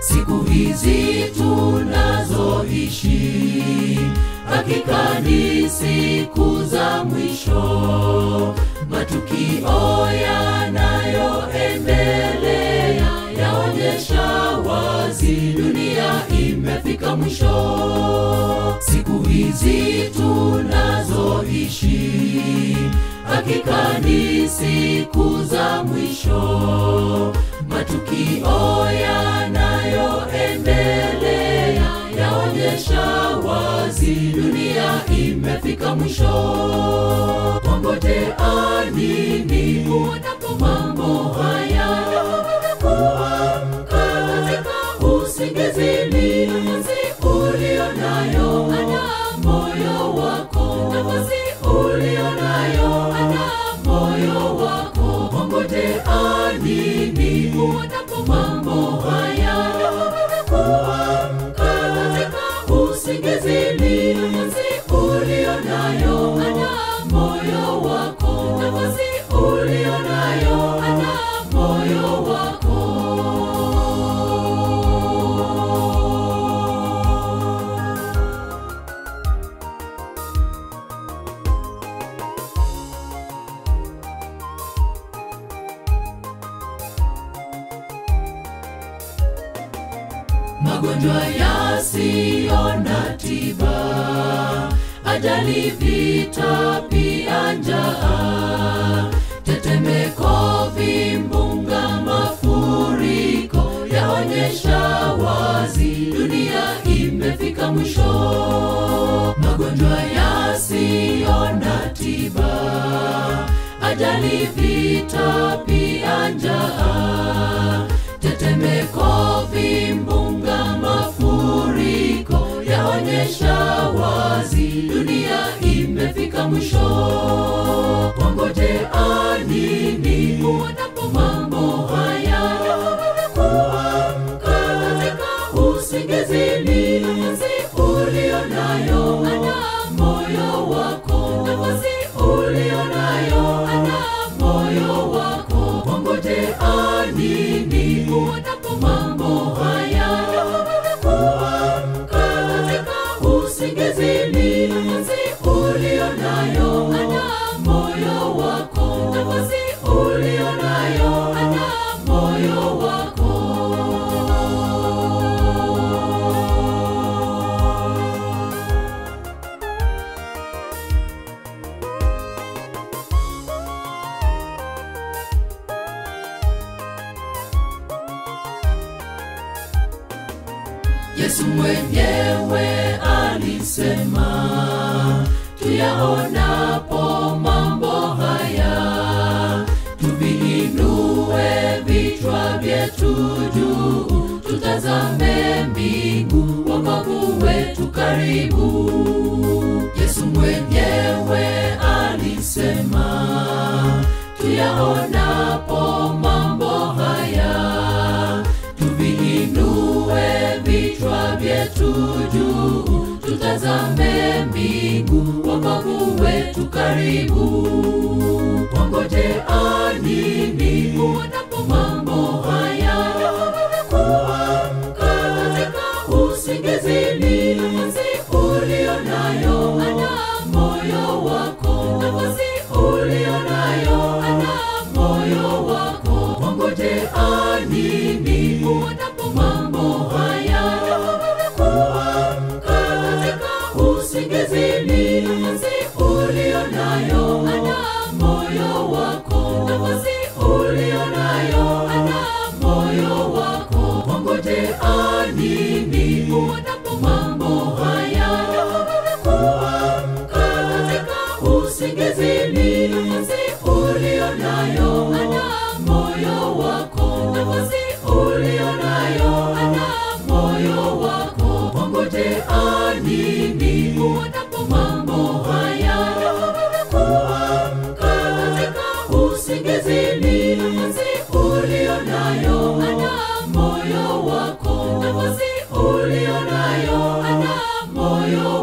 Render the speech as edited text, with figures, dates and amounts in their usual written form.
Siku hizi tunazoishi hakika ni siku za mwisho. Matukio yanayoendelea yaonyesha wazi dunia imefika mwisho. Siku hizi tunazoishi hakika ni siku za mwisho. Matukio yanayoendelea yaonyesha wazi dunia imefika mwisho. Ngojea nini uonapo mambo haya? Kuamka katika usingizini, nafasi ulionayo ana moyo wako, nafasi ulionayo ana moyo wako. Ngojea nini uonapo mambo haya? Kuamka katika usingizini, nafasi ulionayo ana moyo wako, nafasi ulionayo ana moyo wako. Magonjwa yasiyo na tiba, ajali, vita, pia njaa, tetemeko, vimbunga, mafuriko yaonyesha wazi dunia imefika mwisho. Magonjwa yasiyo na tiba, ajali, vita, pia njaa, tetemeko, vimbunga, mafuriko yaonyesha wazi dunia imefika mwisho. Ngojea nini uonapo mambo haya? Kuamka katika usingizini, nafasi ulionayo ana moyo wako, nafasi ulionayo ana moyo wako. Ngojea nini uonapo mambo haya? Kuamka katika usingizini, nafasi ulionayo ana moyo wako, nafasi ulionayo ana moyo wako. Yesu mwenyewe alisema, tuyaonapo mambo haya, tuviinue vichwa vyetu juu, tutazame mbingu, wokovu wetu karibu. Yesu mwenyewe alisema, tuyaonapo mambo haya, tuviinue vichwa vyetu juu, tutazame mbingu, wokovu wetu karibu. Ngojea nini uonapo mambo haya? Kuamka katika usingizini, nafasi ulionayo ana moyo wako, nafasi ulionayo ana moyo wako. Ngojea nini uonapo mambo haya? Kuamka katika usingizini, nafasi ulionayo ana moyo wako, nafasi wako, nafasi ulionayo ana moyo